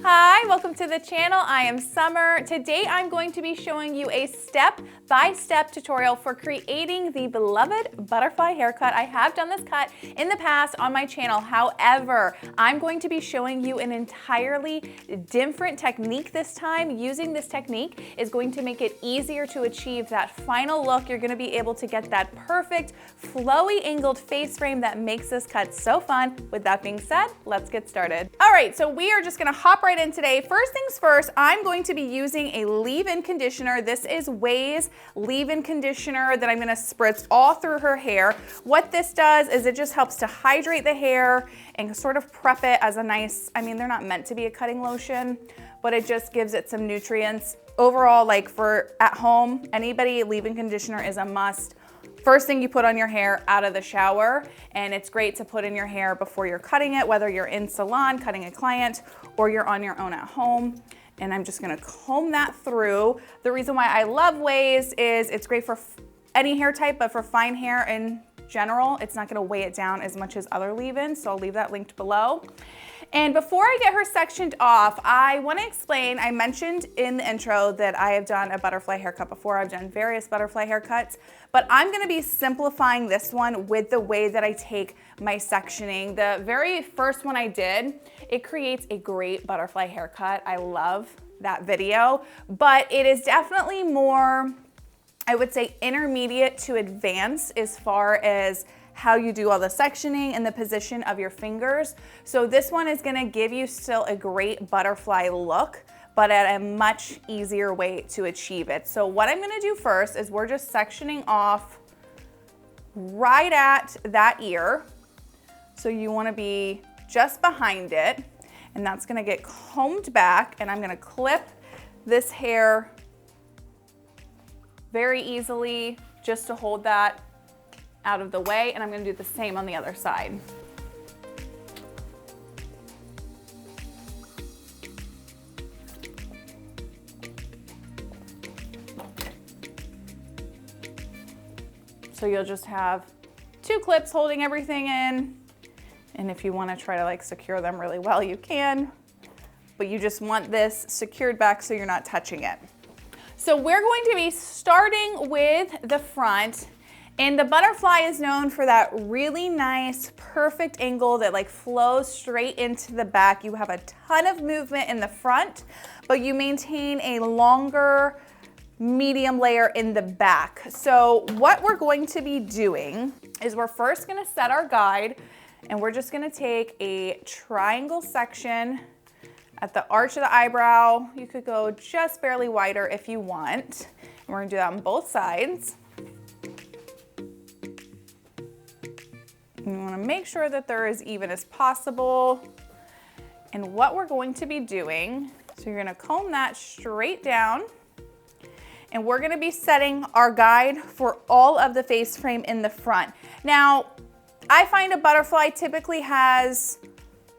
Hi, welcome to the channel. I am Summer. Today I'm going to be showing you a step-by-step tutorial for creating the beloved butterfly haircut. I have done this cut in the past on my channel. However, I'm going to be showing you an entirely different technique this time. Using this technique is going to make it easier to achieve that final look. You're going to be able to get that perfect flowy angled face frame that makes this cut so fun. With that being said, let's get started. All right, so we are just going to hop right in today. First things first, I'm going to be using a leave-in conditioner. This is Way's leave-in conditioner that I'm going to spritz all through her hair. What this does is it just helps to hydrate the hair and sort of prep it as a nice, I mean, they're not meant to be a cutting lotion, but it just gives it some nutrients. Overall, like for at home, anybody, leave-in conditioner is a must. First thing you put on your hair out of the shower, and it's great to put in your hair before you're cutting it, whether you're in salon cutting a client or you're on your own at home. And I'm just gonna comb that through. The reason why I love Way's is it's great for any hair type, but for fine hair in general, it's not gonna weigh it down as much as other leave-ins, so I'll leave that linked below. And before I get her sectioned off, I want to explain, I mentioned in the intro that I have done a butterfly haircut before. I've done various butterfly haircuts, but I'm going to be simplifying this one with the way that I take my sectioning. The very first one I did, it creates a great butterfly haircut. I love that video, but it is definitely more, I would say, intermediate to advanced as far as how you do all the sectioning and the position of your fingers. So this one is gonna give you still a great butterfly look, but at a much easier way to achieve it. So what I'm gonna do first is we're just sectioning off right at that ear. So you wanna be just behind it, and that's gonna get combed back, and I'm gonna clip this hair very easily just to hold that out of the way, and I'm going to do the same on the other side. So you'll just have two clips holding everything in, and if you want to try to like secure them really well, you can, but you just want this secured back so you're not touching it. So we're going to be starting with the front. And the butterfly is known for that really nice, perfect angle that like flows straight into the back. You have a ton of movement in the front, but you maintain a longer medium layer in the back. So what we're going to be doing is we're first gonna set our guide, and we're just gonna take a triangle section at the arch of the eyebrow. You could go just barely wider if you want. And we're gonna do that on both sides. You want to make sure that they're as even as possible. And what we're going to be doing, so you're going to comb that straight down, and we're going to be setting our guide for all of the face frame in the front. Now, I find a butterfly typically has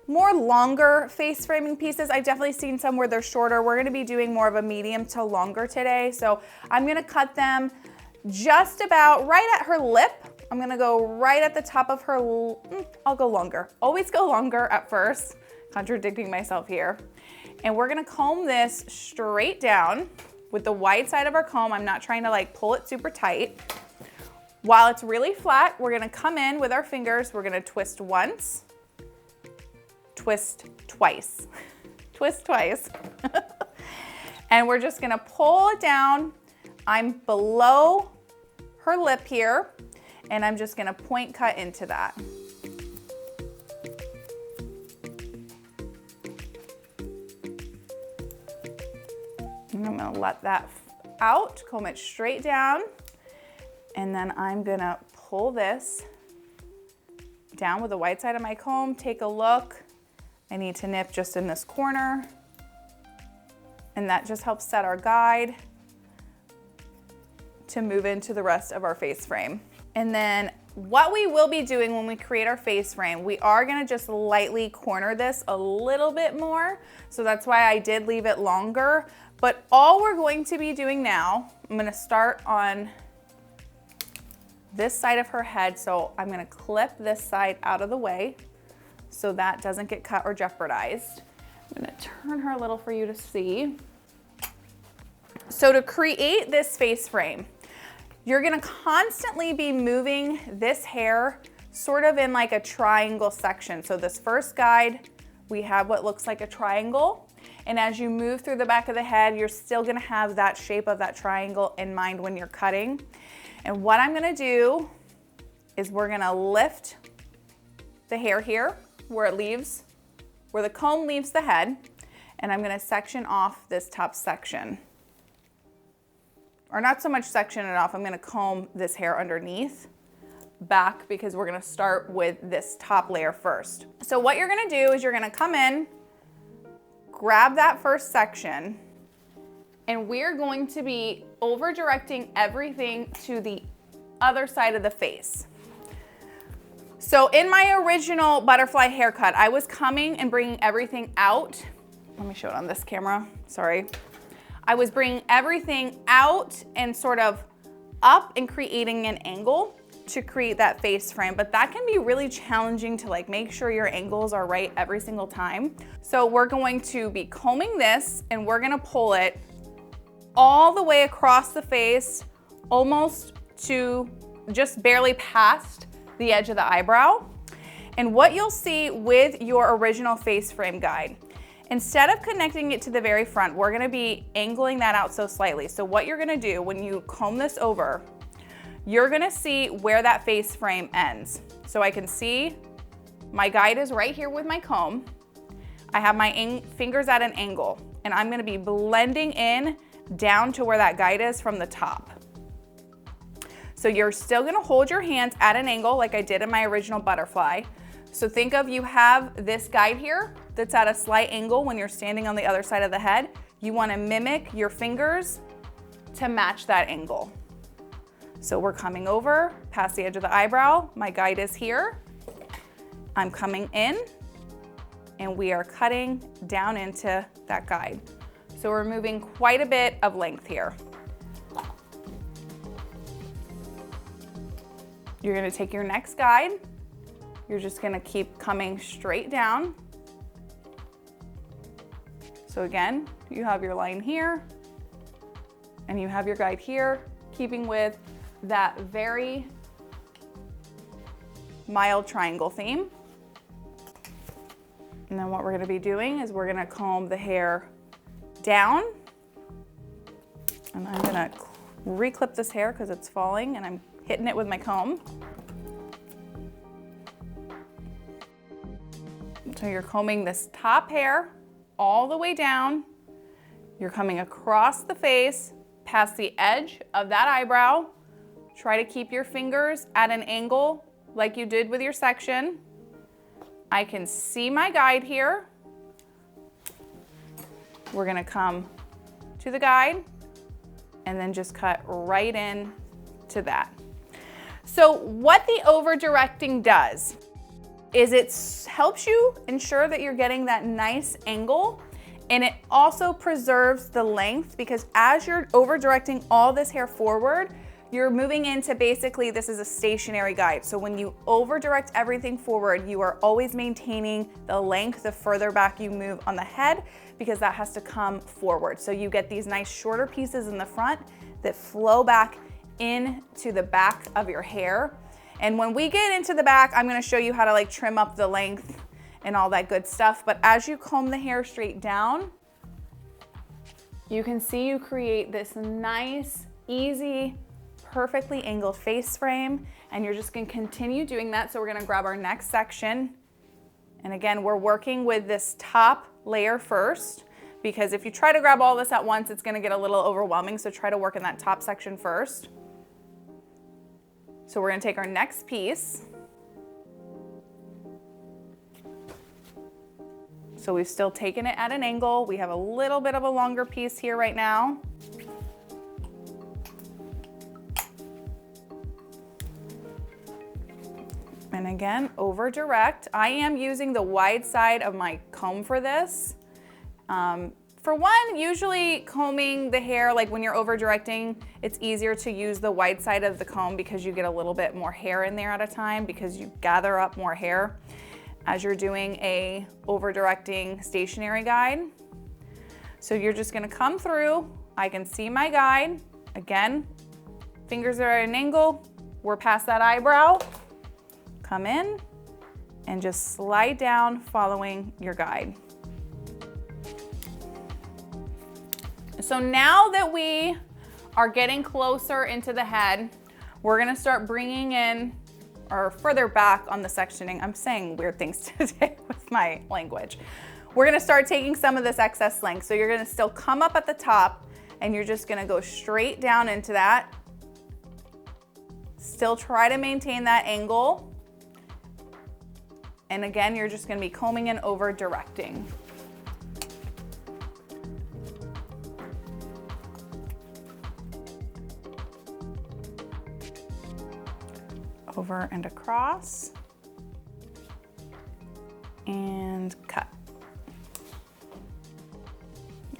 more longer face framing pieces. I've definitely seen some where they're shorter. We're going to be doing more of a medium to longer today. So I'm going to cut them just about right at her lip. I'm gonna go right at the top of her, I'll go longer. Always go longer at first, contradicting myself here. And we're gonna comb this straight down with the wide side of our comb. I'm not trying to like pull it super tight. While it's really flat, we're gonna come in with our fingers. We're gonna twist once, twist twice, twist twice. And we're just gonna pull it down. I'm below her lip here, and I'm just gonna point cut into that. And I'm gonna let that out, comb it straight down, and then I'm gonna pull this down with the white side of my comb. Take a look. I need to nip just in this corner, and that just helps set our guide to move into the rest of our face frame. And then what we will be doing when we create our face frame, we are gonna just lightly corner this a little bit more. So that's why I did leave it longer. But all we're going to be doing now, I'm gonna start on this side of her head. So I'm gonna clip this side out of the way so that doesn't get cut or jeopardized. I'm gonna turn her a little for you to see. So to create this face frame, you're gonna constantly be moving this hair sort of in like a triangle section. So this first guide, we have what looks like a triangle. And as you move through the back of the head, you're still gonna have that shape of that triangle in mind when you're cutting. And what I'm gonna do is we're gonna lift the hair here where it leaves, where the comb leaves the head, and I'm gonna section off this top section. Or not so much section it off, I'm gonna comb this hair underneath back because we're gonna start with this top layer first. So what you're gonna do is you're gonna come in, grab that first section, and we're going to be over directing everything to the other side of the face. So in my original butterfly haircut, I was coming and bringing everything out. Let me show it on this camera, sorry. I was bringing everything out and sort of up and creating an angle to create that face frame, but that can be really challenging to like make sure your angles are right every single time. So we're going to be combing this and we're gonna pull it all the way across the face, almost to just barely past the edge of the eyebrow. And what you'll see with your original face frame guide, instead of connecting it to the very front, we're gonna be angling that out so slightly. So what you're gonna do when you comb this over, you're gonna see where that face frame ends. So I can see my guide is right here with my comb. I have my fingers at an angle, and I'm gonna be blending in down to where that guide is from the top. So you're still gonna hold your hands at an angle like I did in my original butterfly. So think of you have this guide here that's at a slight angle when you're standing on the other side of the head. You wanna mimic your fingers to match that angle. So we're coming over past the edge of the eyebrow. My guide is here. I'm coming in and we are cutting down into that guide. So we're moving quite a bit of length here. You're gonna take your next guide. You're just gonna keep coming straight down. So again, you have your line here and you have your guide here, keeping with that very mild triangle theme. And then what we're gonna be doing is we're gonna comb the hair down. And I'm gonna reclip this hair because it's falling and I'm hitting it with my comb. So you're combing this top hair all the way down. You're coming across the face, past the edge of that eyebrow. Try to keep your fingers at an angle like you did with your section. I can see my guide here. We're gonna come to the guide and then just cut right in to that. So what the over directing does is it helps you ensure that you're getting that nice angle, and it also preserves the length because as you're over directing all this hair forward, you're moving into basically, this is a stationary guide. So when you over direct everything forward, you are always maintaining the length the further back you move on the head because that has to come forward. So you get these nice shorter pieces in the front that flow back into the back of your hair. And when we get into the back, I'm gonna show you how to like trim up the length and all that good stuff. But as you comb the hair straight down, you can see you create this nice, easy, perfectly angled face frame, and you're just gonna continue doing that. So we're gonna grab our next section. And again, we're working with this top layer first, because if you try to grab all this at once, it's gonna get a little overwhelming. So try to work in that top section first. So we're gonna take our next piece. So we've still taken it at an angle. We have a little bit of a longer piece here right now. And again, over direct. I am using the wide side of my comb for this. For one, usually combing the hair, like when you're over directing, it's easier to use the wide side of the comb because you get a little bit more hair in there at a time because you gather up more hair. as you're doing a over-directing stationary guide. So you're just gonna come through, I can see my guide. Again, fingers are at an angle, we're past that eyebrow. Come in and just slide down following your guide. So now that we are getting closer into the head, we're gonna start bringing in, or further back on the sectioning. I'm saying weird things today with my language. We're gonna start taking some of this excess length. So you're gonna still come up at the top and you're just gonna go straight down into that. Still try to maintain that angle. And again, you're just gonna be combing and over directing. Over and across, and cut.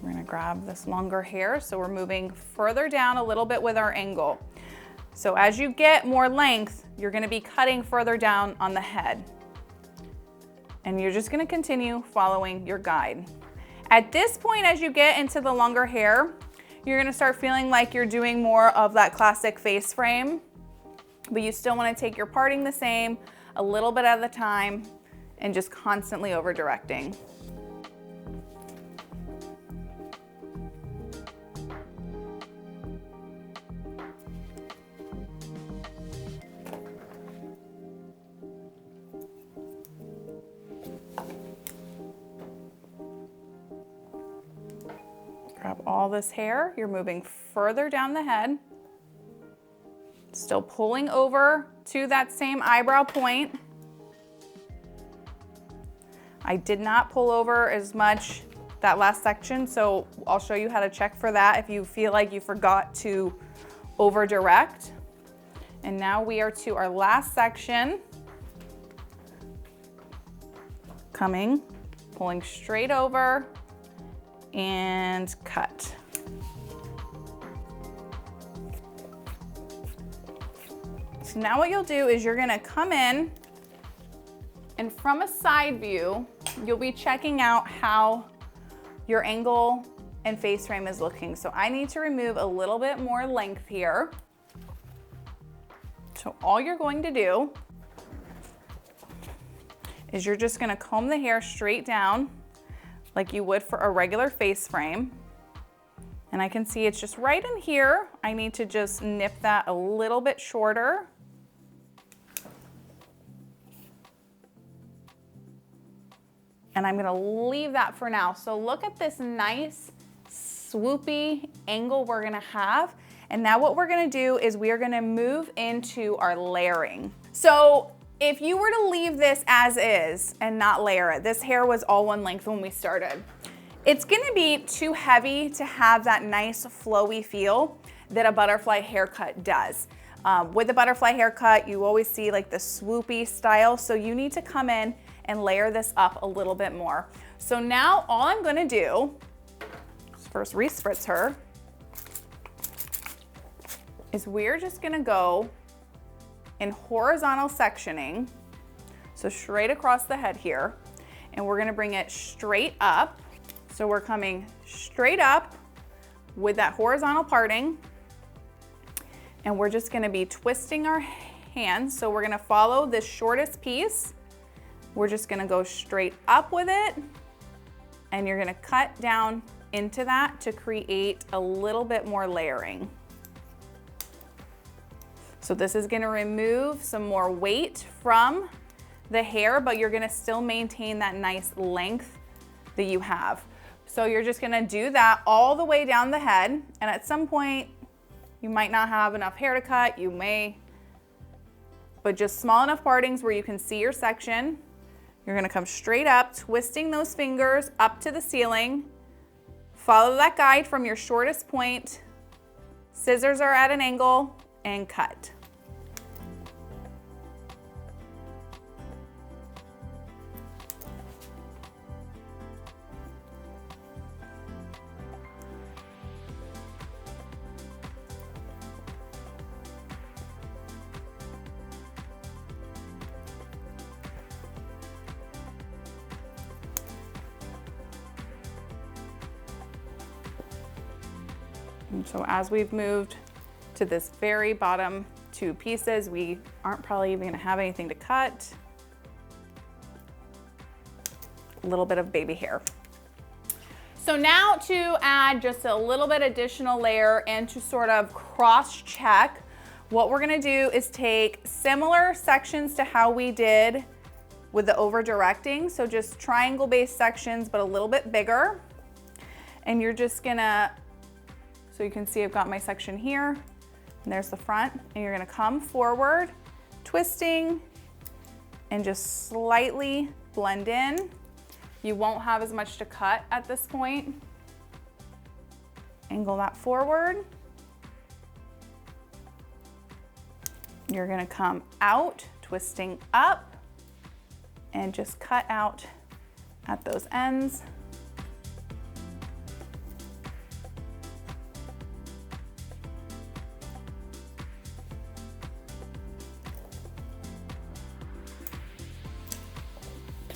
We're gonna grab this longer hair, so we're moving further down a little bit with our angle. So as you get more length, you're gonna be cutting further down on the head. And you're just gonna continue following your guide. At this point, as you get into the longer hair, you're gonna start feeling like you're doing more of that classic face frame, but you still wanna take your parting the same, a little bit at a time, and just constantly over directing. Grab all this hair, you're moving further down the head. Still pulling over to that same eyebrow point. I did not pull over as much that last section, so I'll show you how to check for that if you feel like you forgot to over direct. And now we are to our last section. Coming, pulling straight over and cut. So now what you'll do is you're gonna come in, and from a side view, you'll be checking out how your angle and face frame is looking. So I need to remove a little bit more length here. So all you're going to do is you're just gonna comb the hair straight down like you would for a regular face frame. And I can see it's just right in here. I need to just nip that a little bit shorter. And I'm gonna leave that for now. So look at this nice swoopy angle we're gonna have. And now what we're gonna do is we are gonna move into our layering. So if you were to leave this as is and not layer it, this hair was all one length when we started, it's gonna be too heavy to have that nice flowy feel that a butterfly haircut does. With a butterfly haircut, you always see like the swoopy style, so you need to come in and layer this up a little bit more. So now all I'm gonna do, first respritz her, is we're just gonna go in horizontal sectioning, so straight across the head here, and we're gonna bring it straight up. So we're coming straight up with that horizontal parting, and we're just gonna be twisting our hands. So we're gonna follow this shortest piece. We're just gonna go straight up with it, and you're gonna cut down into that to create a little bit more layering. So this is gonna remove some more weight from the hair, but you're gonna still maintain that nice length that you have. So you're just gonna do that all the way down the head, and at some point, you might not have enough hair to cut, you may, but just small enough partings where you can see your section. You're gonna come straight up, twisting those fingers up to the ceiling. Follow that guide from your shortest point. Scissors are at an angle, and cut. And so as we've moved to this very bottom two pieces, we aren't probably even gonna have anything to cut. A little bit of baby hair. So now to add just a little bit additional layer and to sort of cross-check, what we're gonna do is take similar sections to how we did with the over-directing, so just triangle-based sections, but a little bit bigger. And you're just gonna, so you can see I've got my section here, and there's the front, and you're gonna come forward, twisting, and just slightly blend in. You won't have as much to cut at this point. Angle that forward. You're gonna come out, twisting up, and just cut out at those ends.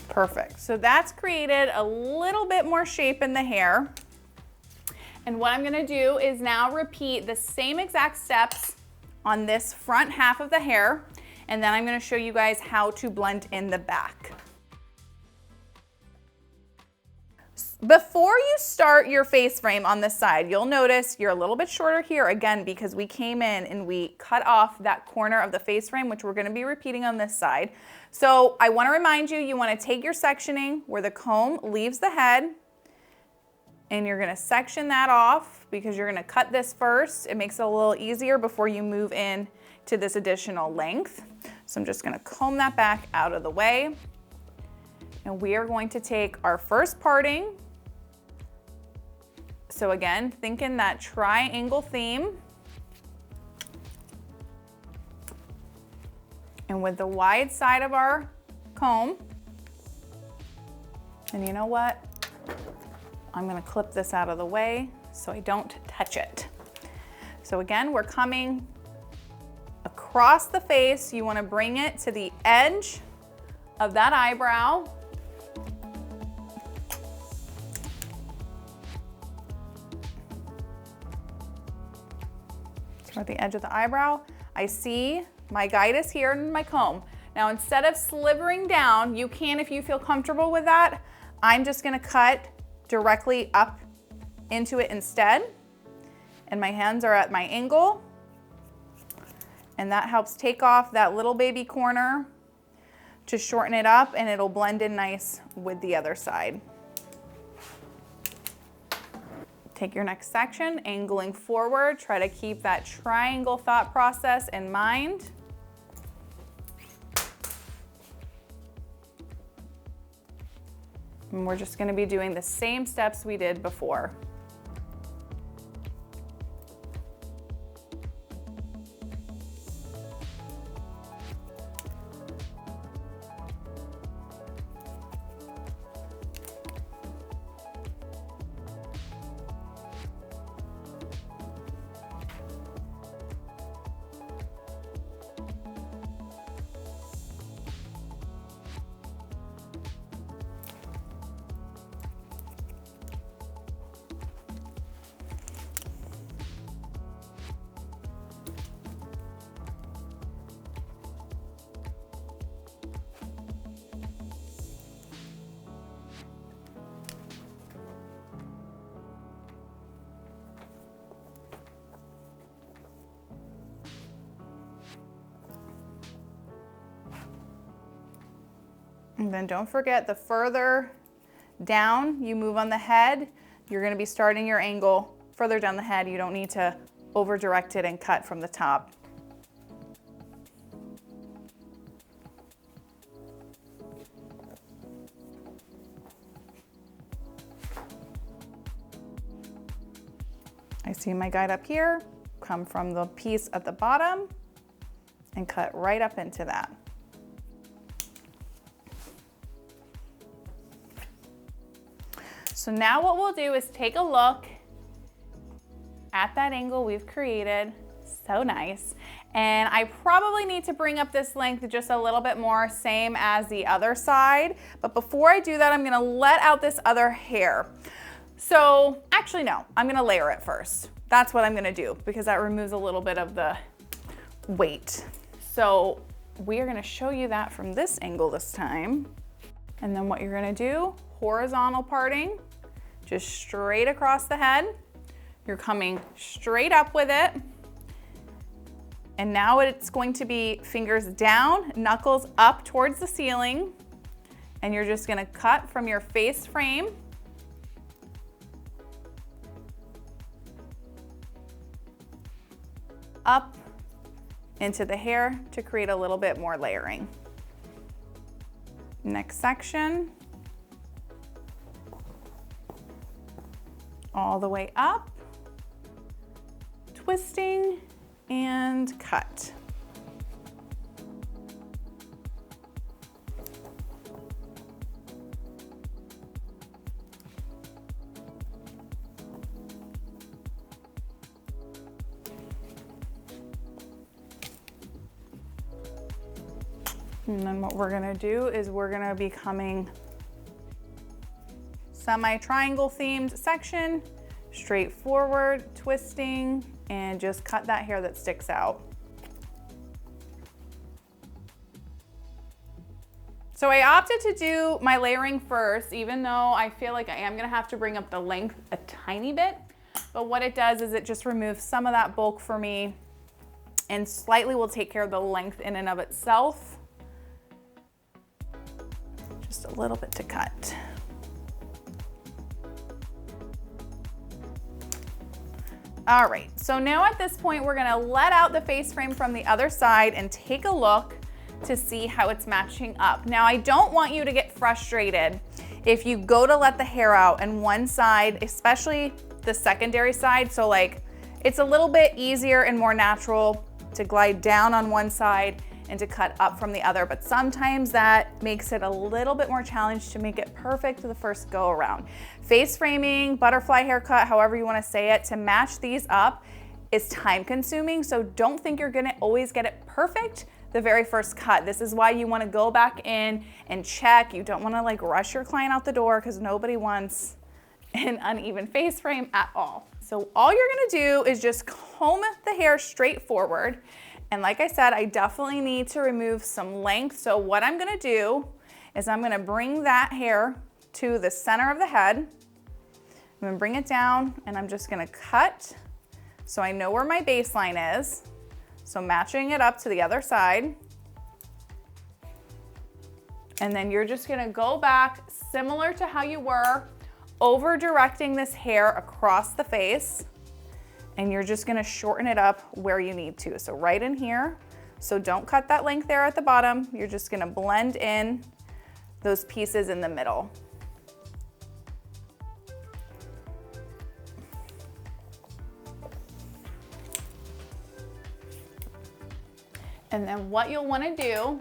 Perfect. So that's created a little bit more shape in the hair. And what I'm gonna do is now repeat the same exact steps on this front half of the hair, and then I'm gonna show you guys how to blend in the back. Before you start your face frame on this side, you'll notice you're a little bit shorter here, again, because we came in and we cut off that corner of the face frame, which we're gonna be repeating on this side. So I wanna remind you, you wanna take your sectioning where the comb leaves the head, and you're gonna section that off because you're gonna cut this first. It makes it a little easier before you move in to this additional length. So I'm just gonna comb that back out of the way. And we are going to take our first parting. So again, think in that triangle theme. And with the wide side of our comb, and you know what? I'm gonna clip this out of the way so I don't touch it. So again, we're coming across the face. You wanna bring it to the edge of that eyebrow. So at the edge of the eyebrow, I see my guide is here in my comb. Now instead of slivering down, you can if you feel comfortable with that. I'm just gonna cut directly up into it instead. And my hands are at my angle. And that helps take off that little baby corner to shorten it up, and it'll blend in nice with the other side. Take your next section, angling forward. Try to keep that triangle thought process in mind. And we're just gonna be doing the same steps we did before. And then don't forget, the further down you move on the head, you're gonna be starting your angle further down the head. You don't need to over direct it and cut from the top. I see my guide up here, come from the piece at the bottom and cut right up into that. So now what we'll do is take a look at that angle we've created. So nice. And I probably need to bring up this length just a little bit more, same as the other side. But before I do that, I'm gonna let out this other hair. So actually no, I'm gonna layer it first. That's what I'm gonna do because that removes a little bit of the weight. So we are gonna show you that from this angle this time. And then what you're gonna do, horizontal parting, just straight across the head. You're coming straight up with it. And now it's going to be fingers down, knuckles up towards the ceiling. And you're just gonna cut from your face frame up into the hair to create a little bit more layering. Next section, all the way up, twisting and cut. And then what we're gonna do is we're gonna be coming semi-triangle themed section, straight forward, twisting, and just cut that hair that sticks out. So I opted to do my layering first, even though I feel like I am gonna have to bring up the length a tiny bit. But what it does is it just removes some of that bulk for me and slightly will take care of the length in and of itself. Just a little bit to cut. All right, so now at this point, we're gonna let out the face frame from the other side and take a look to see how it's matching up. Now, I don't want you to get frustrated if you go to let the hair out and one side, especially the secondary side, so like it's a little bit easier and more natural to glide down on one side and to cut up from the other, but sometimes that makes it a little bit more challenged to make it perfect the first go around. Face framing, butterfly haircut, however you wanna say it, to match these up is time consuming, so don't think you're gonna always get it perfect the very first cut. This is why you wanna go back in and check. You don't wanna like rush your client out the door because nobody wants an uneven face frame at all. So all you're gonna do is just comb the hair straight forward. And like I said, I definitely need to remove some length. So what I'm gonna do is I'm gonna bring that hair to the center of the head. I'm gonna bring it down and I'm just gonna cut so I know where my baseline is. So matching it up to the other side. And then you're just gonna go back similar to how you were, over directing this hair across the face. And you're just gonna shorten it up where you need to. So right in here. So don't cut that length there at the bottom. You're just gonna blend in those pieces in the middle. And then what you'll wanna do,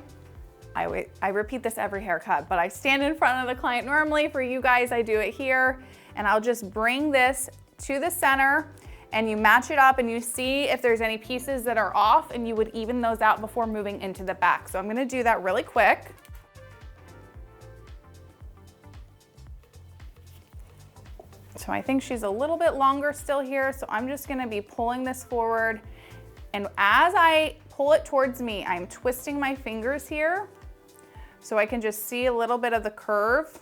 I repeat this every haircut, but I stand in front of the client normally. For you guys, I do it here. And I'll just bring this to the center and you match it up and you see if there's any pieces that are off and you would even those out before moving into the back. So I'm gonna do that really quick. So I think she's a little bit longer still here, so I'm just gonna be pulling this forward. And as I pull it towards me, I'm twisting my fingers here so I can just see a little bit of the curve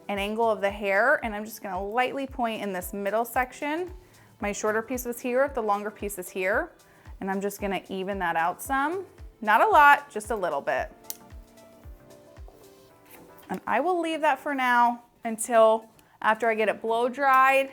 and angle of the hair, and I'm just gonna lightly point in this middle section. My shorter piece is here, the longer piece is here, and I'm just gonna even that out some. Not a lot, just a little bit. And I will leave that for now until after I get it blow dried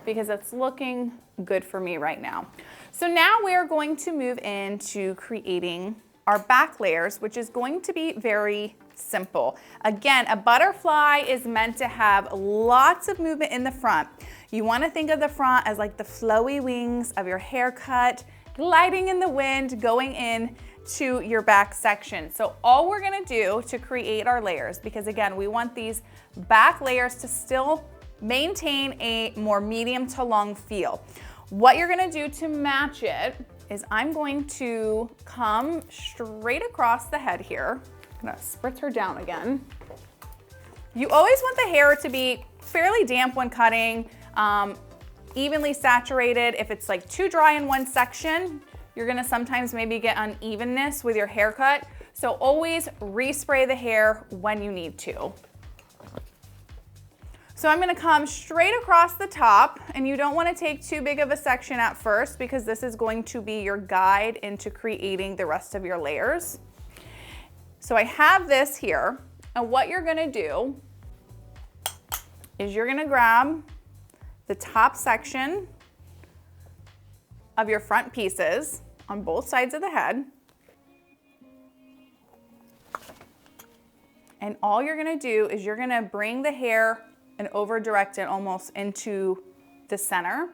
because it's looking good for me right now. So now we're going to move into creating our back layers, which is going to be very simple. Again, a butterfly is meant to have lots of movement in the front. You want to think of the front as like the flowy wings of your haircut, gliding in the wind, going in to your back section. So all we're going to do to create our layers, because again, we want these back layers to still maintain a more medium to long feel. What you're going to do to match it is I'm going to come straight across the head here. I'm gonna spritz her down again. You always want the hair to be fairly damp when cutting, evenly saturated. If it's like too dry in one section, you're gonna sometimes maybe get unevenness with your haircut. So always respray the hair when you need to. So I'm gonna come straight across the top, and you don't wanna take too big of a section at first because this is going to be your guide into creating the rest of your layers. So I have this here, and what you're gonna do is you're gonna grab the top section of your front pieces on both sides of the head. And all you're gonna do is you're gonna bring the hair and over direct it almost into the center.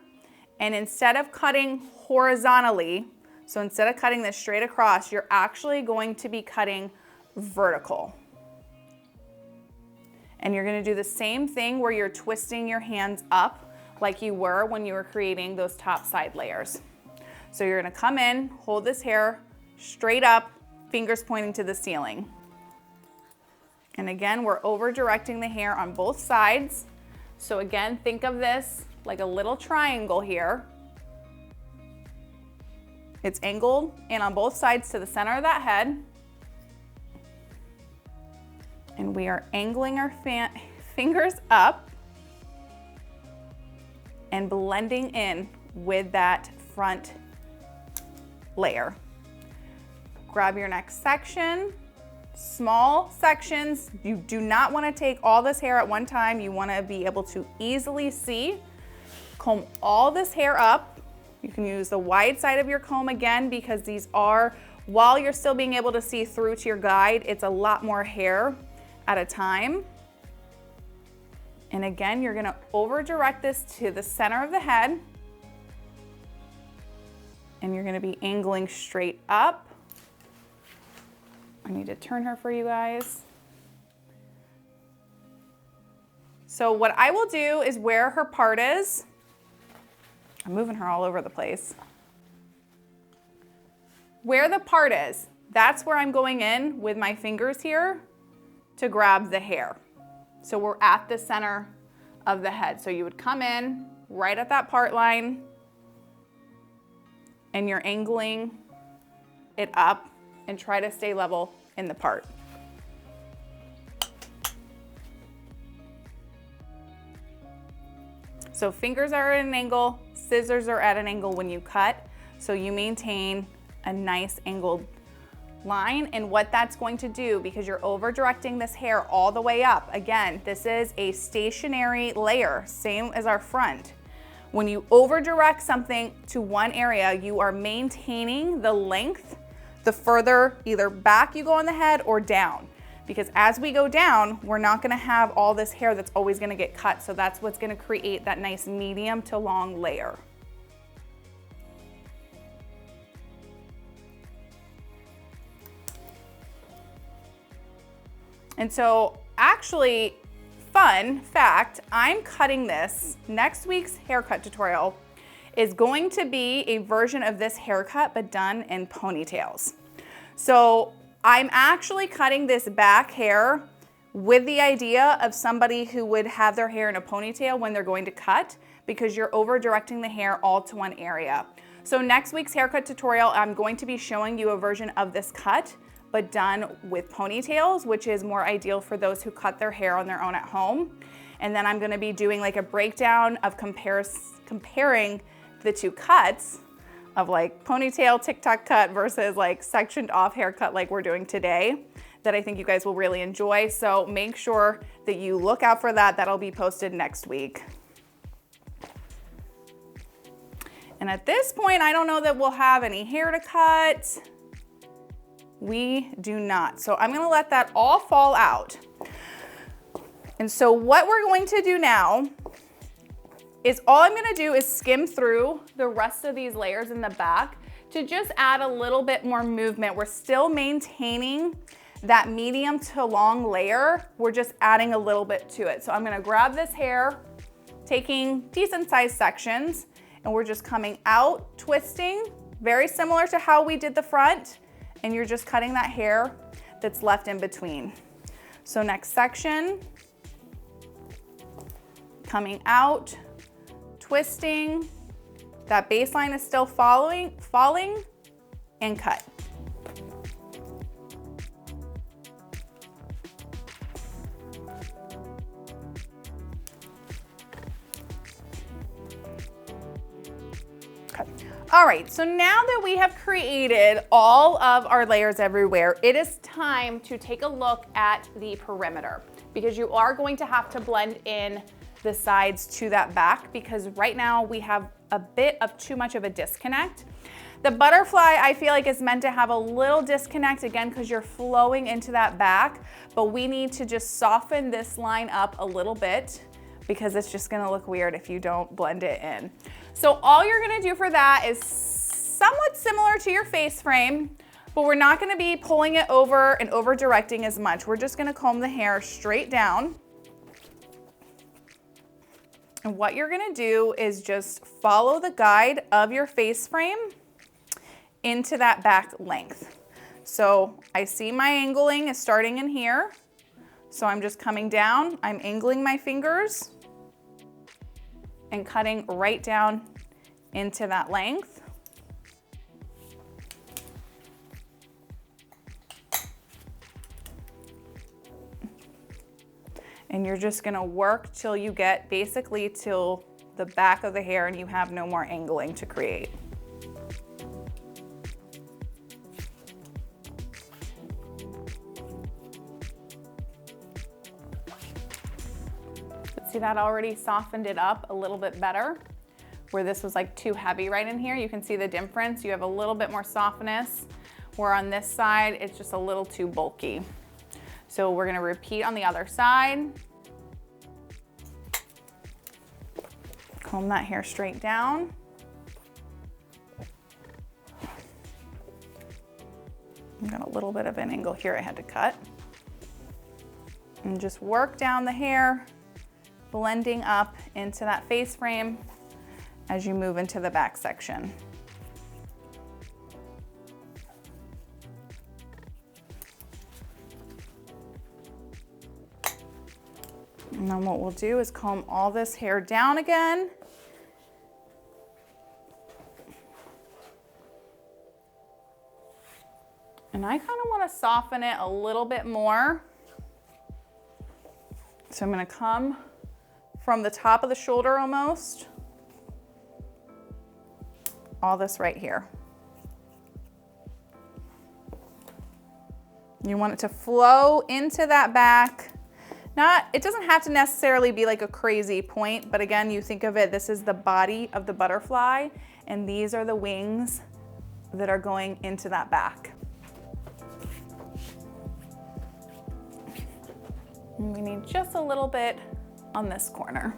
And instead of cutting horizontally, so instead of cutting this straight across, you're actually going to be cutting vertical. And you're gonna do the same thing where you're twisting your hands up like you were when you were creating those top side layers. So you're gonna come in, hold this hair straight up, fingers pointing to the ceiling. And again, we're over directing the hair on both sides. So again, think of this like a little triangle here. It's angled in on both sides to the center of that head. And we are angling our fingers up and blending in with that front layer. Grab your next section. Small sections. You do not want to take all this hair at one time. You want to be able to easily see. Comb all this hair up. You can use the wide side of your comb again because these are, while you're still being able to see through to your guide, it's a lot more hair at a time. And again, you're going to over direct this to the center of the head. And you're going to be angling straight up. I need to turn her for you guys. So what I will do is where her part is, I'm moving her all over the place. Where the part is, that's where I'm going in with my fingers here to grab the hair. So we're at the center of the head. So you would come in right at that part line and you're angling it up and try to stay level in the part. So fingers are at an angle, scissors are at an angle when you cut, so you maintain a nice angled line. And what that's going to do, because you're over directing this hair all the way up, again, this is a stationary layer, same as our front. When you over direct something to one area, you are maintaining the length the further either back you go on the head or down. Because as we go down, we're not gonna have all this hair that's always gonna get cut. So that's what's gonna create that nice medium to long layer. And so actually, fun fact, I'm cutting this. Next week's haircut tutorial is going to be a version of this haircut, but done in ponytails. So I'm actually cutting this back hair with the idea of somebody who would have their hair in a ponytail when they're going to cut, because you're over directing the hair all to one area. So next week's haircut tutorial, I'm going to be showing you a version of this cut, but done with ponytails, which is more ideal for those who cut their hair on their own at home. And then I'm gonna be doing like a breakdown of comparing the two cuts of like ponytail TikTok cut versus like sectioned off haircut like we're doing today, that I think you guys will really enjoy. So make sure that you look out for that. That'll be posted next week. And at this point, I don't know that we'll have any hair to cut. We do not. So I'm gonna let that all fall out. And so what we're going to do now is all I'm gonna do is skim through the rest of these layers in the back to just add a little bit more movement. We're still maintaining that medium to long layer. We're just adding a little bit to it. So I'm gonna grab this hair, taking decent sized sections, and we're just coming out, twisting, very similar to how we did the front, and you're just cutting that hair that's left in between. So next section, Coming out, twisting. That baseline is still falling, and cut. All right, so now that we have created all of our layers everywhere, it is time to take a look at the perimeter, because you are going to have to blend in the sides to that back, because right now we have a bit of too much of a disconnect. The butterfly, I feel like, is meant to have a little disconnect, again, because you're flowing into that back, but we need to just soften this line up a little bit, because it's just gonna look weird if you don't blend it in. So all you're gonna do for that is somewhat similar to your face frame, but we're not gonna be pulling it over and over directing as much. We're just gonna comb the hair straight down. And what you're gonna do is just follow the guide of your face frame into that back length. So I see my angling is starting in here. So I'm just coming down, I'm angling my fingers and cutting right down into that length. And you're just gonna work till you get basically till the back of the hair and you have no more angling to create. See, that already softened it up a little bit better. Where this was like too heavy right in here, you can see the difference. You have a little bit more softness, where on this side, it's just a little too bulky. So we're gonna repeat on the other side. Comb that hair straight down. I've got a little bit of an angle here I had to cut. And just work down the hair, blending up into that face frame as you move into the back section. And then what we'll do is comb all this hair down again. And I kind of want to soften it a little bit more. So I'm going to come from the top of the shoulder almost, all this right here. You want it to flow into that back. It doesn't have to necessarily be like a crazy point, but again, you think of it, this is the body of the butterfly, and these are the wings that are going into that back. And we need just a little bit on this corner.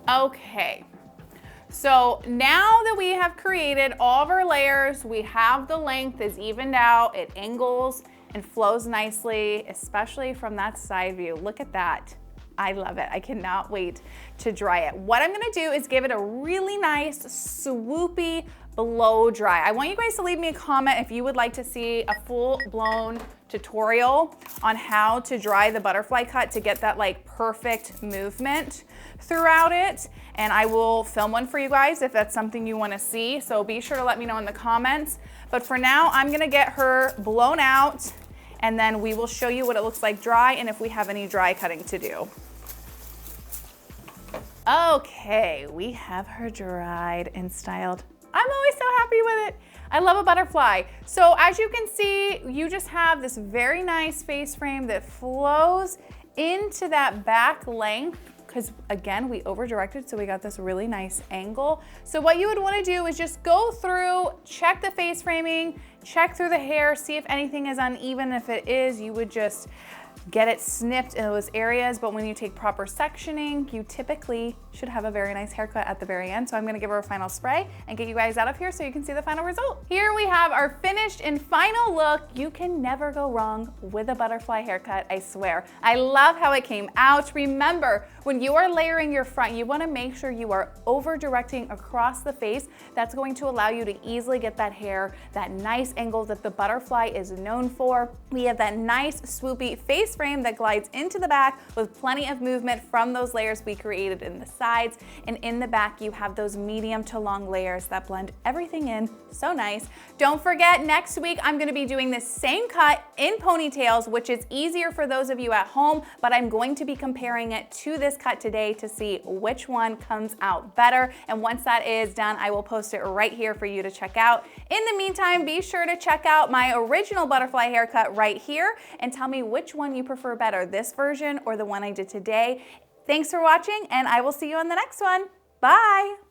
Okay, so now that we have created all of our layers, we have the length is evened out, it angles and flows nicely, especially from that side view. Look at that. I love it. I cannot wait to dry it. What I'm gonna do is give it a really nice swoopy blow dry. I want you guys to leave me a comment if you would like to see a full-blown tutorial on how to dry the butterfly cut to get that like perfect movement throughout it. And I will film one for you guys if that's something you wanna see. So be sure to let me know in the comments. But for now, I'm gonna get her blown out and then we will show you what it looks like dry and if we have any dry cutting to do. Okay, we have her dried and styled. I'm always so happy with it. I love a butterfly. So as you can see, you just have this very nice face frame that flows into that back length because again, we over directed, so we got this really nice angle. So what you would wanna do is just go through, check the face framing, check through the hair, see if anything is uneven. If it is, you would just get it snipped in those areas, but when you take proper sectioning, you typically should have a very nice haircut at the very end. So I'm gonna give her a final spray and get you guys out of here so you can see the final result. Here we have our finished and final look. You can never go wrong with a butterfly haircut, I swear. I love how it came out. Remember, when you are layering your front, you wanna make sure you are over directing across the face. That's going to allow you to easily get that hair, that nice angle that the butterfly is known for. We have that nice swoopy face frame that glides into the back with plenty of movement from those layers we created in the sides. And in the back, you have those medium to long layers that blend everything in so nice. Don't forget, next week, I'm gonna be doing this same cut in ponytails, which is easier for those of you at home, but I'm going to be comparing it to this cut today to see which one comes out better. And once that is done, I will post it right here for you to check out. In the meantime, be sure to check out my original butterfly haircut right here and tell me which one you prefer better, this version or the one I did today. Thanks for watching, and I will see you on the next one. Bye.